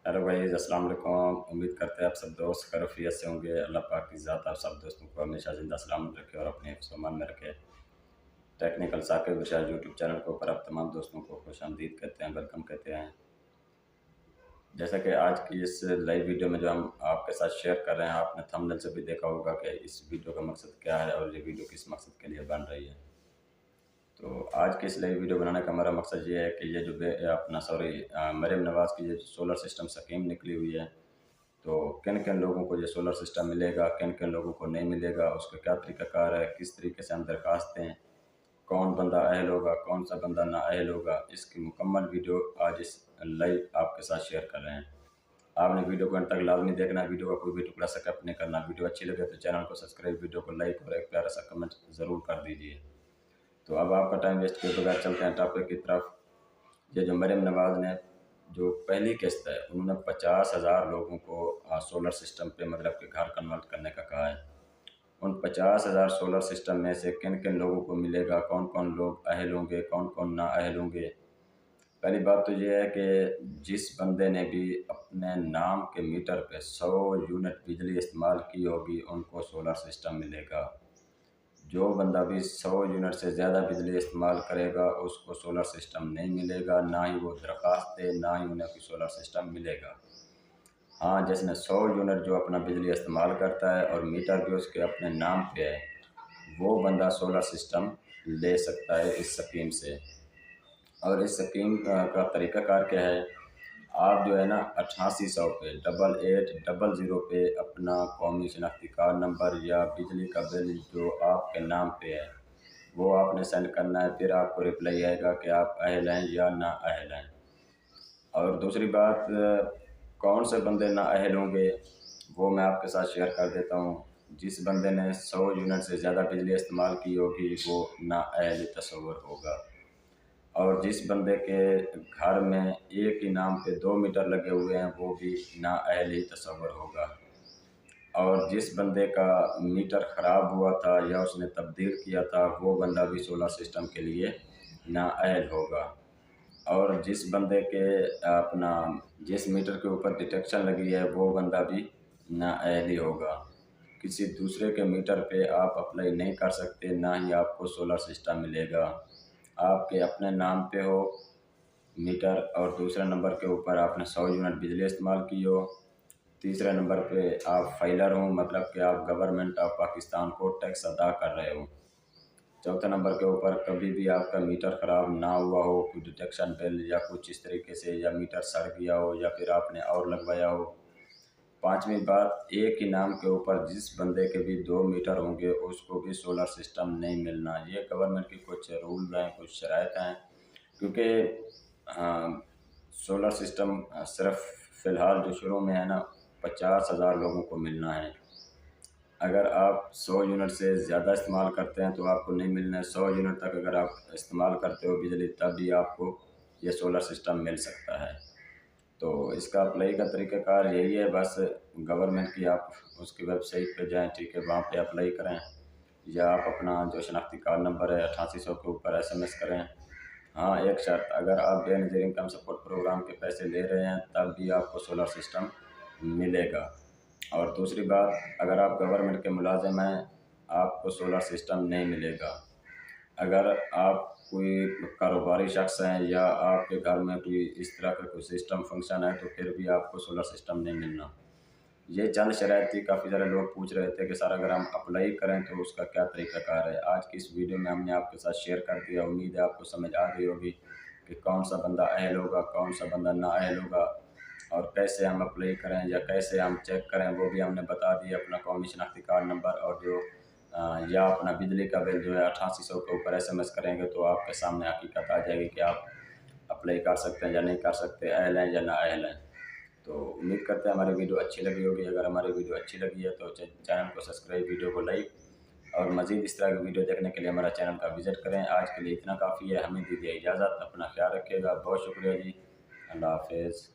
Hello भाई, अस्सलाम वालेकुम। उम्मीद करते हैं आप सब दोस्त खैरियत से होंगे। अल्लाह पाक की ज़ात आप सब दोस्तों को हमेशा ज़िंदा सलामत रखे और अपने हिफ्ज़ व अमान में रखे। टेक्निकल साकिब इरशाद यूट्यूब चैनल के ऊपर आप तमाम दोस्तों को खुशामदीद कहते हैं, वेलकम कहते हैं। जैसा कि आज की इस लाइव वीडियो में जो हम आपके साथ शेयर कर रहे हैं, आपने थंबनेल से भी देखा होगा कि इस वीडियो का मकसद क्या है और ये वीडियो किस मकसद के लिए बन रही है। तो आज की इस लाइव वीडियो बनाने का हमारा मकसद ये है कि ये जो मरीम नवाज़ की ये सोलर सिस्टम स्कीम निकली हुई है, तो किन किन लोगों को ये सोलर सिस्टम मिलेगा, किन किन लोगों को नहीं मिलेगा, उसका क्या तरीक़ाकार है, किस तरीके से हम दरख्वास्त दें, कौन बंदा अहल होगा, कौन सा बंदा नाअहल होगा, इसकी मुकम्मल वीडियो आज इस लाइव आपके साथ शेयर कर रहे हैं। आपने वीडियो को अंत तक लाजमी देखना, वीडियो का कोई भी टुकड़ा स्किप नहीं करना। वीडियो अच्छी लगे तो चैनल को सब्सक्राइब, वीडियो को लाइक और एक प्यारा सा कमेंट ज़रूर कर दीजिए। तो अब आपका टाइम वेस्ट किए बगैर चलते हैं टॉपिक की तरफ। ये जो मरीम नवाज़ ने जो पहली किस्त है, उन्होंने 50,000 लोगों को सोलर सिस्टम पे मतलब कि घर कन्वर्ट करने का कहा है। उन 50,000 सोलर सिस्टम में से किन किन लोगों को मिलेगा, कौन कौन लोग अहल होंगे, कौन कौन नाअहल होंगे। पहली बात तो ये है कि जिस बंदे ने भी अपने नाम के मीटर पे 100 यूनिट बिजली इस्तेमाल की होगी, उनको सोलर सिस्टम मिलेगा। जो बंदा भी 100 यूनिट से ज़्यादा बिजली इस्तेमाल करेगा, उसको सोलर सिस्टम नहीं मिलेगा, ना ही वो दरख्वास्त दे, ना ही उन्हें कोई सोलर सिस्टम मिलेगा। हाँ, जिसने 100 यूनिट जो अपना बिजली इस्तेमाल करता है और मीटर भी उसके अपने नाम पे है, वो बंदा सोलर सिस्टम ले सकता है इस स्कीम से। और इस स्कीम का तरीक़ाकार क्या है, आप जो है ना 8800 पे 8800 पे अपना कौमी शनाख्ती कार्ड नंबर या बिजली का बिल जो आपके नाम पे है वो आपने सेंड करना है। फिर आपको रिप्लाई आएगा कि आप अहल हैं या ना अहल हैं। और दूसरी बात, कौन से बंदे ना अहल होंगे वो मैं आपके साथ शेयर कर देता हूँ। जिस बंदे ने 100 यूनिट से ज़्यादा बिजली इस्तेमाल की होगी वो ना अहल तस्वर होगा। और जिस बंदे के घर में एक ही नाम पे 2 मीटर लगे हुए हैं वो भी नाअहल ही तस्वर होगा। और जिस बंदे का मीटर ख़राब हुआ था या उसने तब्दील किया था वो बंदा भी सोलर सिस्टम के लिए नाअहल होगा। और जिस बंदे के अपना जिस मीटर के ऊपर डिटेक्शन लगी है वो बंदा भी नाअहल ही होगा। किसी दूसरे के मीटर पे आप अप्लाई नहीं कर सकते, ना ही आपको सोलर सिस्टम मिलेगा। आपके अपने नाम पे हो मीटर और दूसरे नंबर के ऊपर आपने 100 यूनिट बिजली इस्तेमाल की हो, तीसरे नंबर पे आप फाइलर हो मतलब कि आप गवर्नमेंट ऑफ पाकिस्तान को टैक्स अदा कर रहे हो, चौथे नंबर के ऊपर कभी भी आपका मीटर ख़राब ना हुआ हो, कोई डिटेक्शन बिल या कुछ इस तरीके से, या मीटर सड़ गया हो या फिर आपने और लगवाया हो। पाँचवीं बात, एक ही नाम के ऊपर जिस बंदे के भी 2 मीटर होंगे उसको भी सोलर सिस्टम नहीं मिलना। ये गवर्नमेंट की कुछ रूल हैं, कुछ शराइत हैं। क्योंकि सोलर सिस्टम सिर्फ फ़िलहाल जो शुरू में है ना 50,000 लोगों को मिलना है। अगर आप 100 यूनिट से ज़्यादा इस्तेमाल करते हैं तो आपको नहीं मिलना है। 100 यूनिट तक अगर आप इस्तेमाल करते हो बिजली तब भी आपको ये सोलर सिस्टम मिल सकता है। तो इसका अप्लाई का तरीक़ाकार यही है, बस गवर्नमेंट की आप उसकी वेबसाइट पे जाएं, ठीक है, वहाँ पे अप्लाई करें, या आप अपना जो शनाख्ती कार्ड नंबर है 8800 के ऊपर SMS करें। हाँ, एक शर्त, अगर आप बेनज़ीर इनकम सपोर्ट प्रोग्राम के पैसे ले रहे हैं तब भी आपको सोलर सिस्टम मिलेगा। और दूसरी बात, अगर आप गवर्नमेंट के मुलाजिम हैं आपको सोलर सिस्टम नहीं मिलेगा। अगर आप कोई कारोबारी शख्स हैं या आपके घर में कोई इस तरह का कोई सिस्टम फंक्शन है तो फिर भी आपको सोलर सिस्टम नहीं मिलना। ये चंद शराइत थी। काफ़ी सारे लोग पूछ रहे थे कि सर अगर हम अप्लाई करें तो उसका क्या तरीक़ाकार है। आज की इस वीडियो में हमने आपके साथ शेयर कर दिया। उम्मीद है आपको समझ आ गई होगी कि कौन सा बंदा अहल होगा, कौन सा बंदा नाअहल होगा, और कैसे हम अप्लाई करें या कैसे हम चेक करें वो भी हमने बता दिया। अपना कौमी शनाख्ती कार्ड नंबर और जो या अपना बिजली का बिल जो है 8800 के ऊपर SMS करेंगे तो आपके सामने हकीकत आ जाएगी कि आप अप्लाई कर सकते हैं या नहीं कर सकते, अहल हैं या नाअहल हैं। तो उम्मीद करते हैं हमारी वीडियो अच्छी लगी होगी। अगर हमारी वीडियो अच्छी लगी है तो चैनल को सब्सक्राइब, वीडियो को लाइक, और मज़ीद इस तरह की वीडियो देखने के लिए हमारा चैनल का विज़िट करें। आज के लिए इतना काफ़ी है, हमें दीजिए इजाज़त। अपना ख्याल रखिएगा। बहुत शुक्रिया जी। अल्लाह हाफ़िज़।